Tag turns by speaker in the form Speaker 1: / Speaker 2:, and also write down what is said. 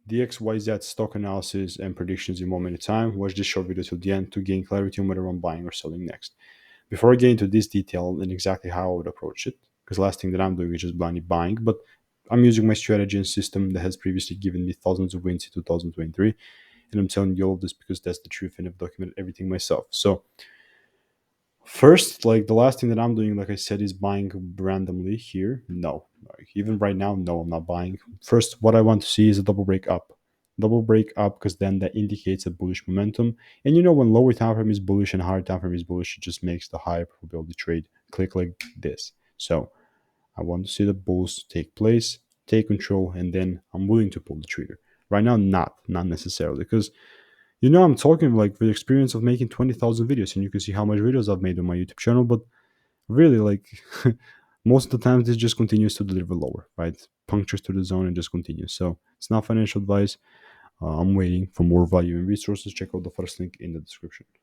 Speaker 1: DXYZ stock analysis and predictions in 1 minute time. Watch this short video till the end to gain clarity on whether I'm buying or selling next. Before I get into this detail and exactly how I would approach it, because last thing that I'm doing is just blindly buying, but I'm using my strategy and system that has previously given me thousands of wins in 2023, and I'm telling you all of this because that's the truth and I've documented everything myself. So first, like the last thing that I'm doing, like I said, is buying randomly here. No, like even right now, no, I'm not buying. First, what I want to see is a double break up, because then that indicates a bullish momentum. And you know, when lower time frame is bullish and higher time frame is bullish, it just makes the higher probability trade click like this. So I want to see the bulls take place, take control, and then I'm willing to pull the trigger. Right now, not necessarily, because you know, I'm talking like the experience of making 20,000 videos, and you can see how much videos I've made on my YouTube channel. But really, like, most of the time, this just continues to deliver lower, right? Punctures to the zone and just continues. So it's not financial advice. I'm waiting for more value and resources. Check out the first link in the description.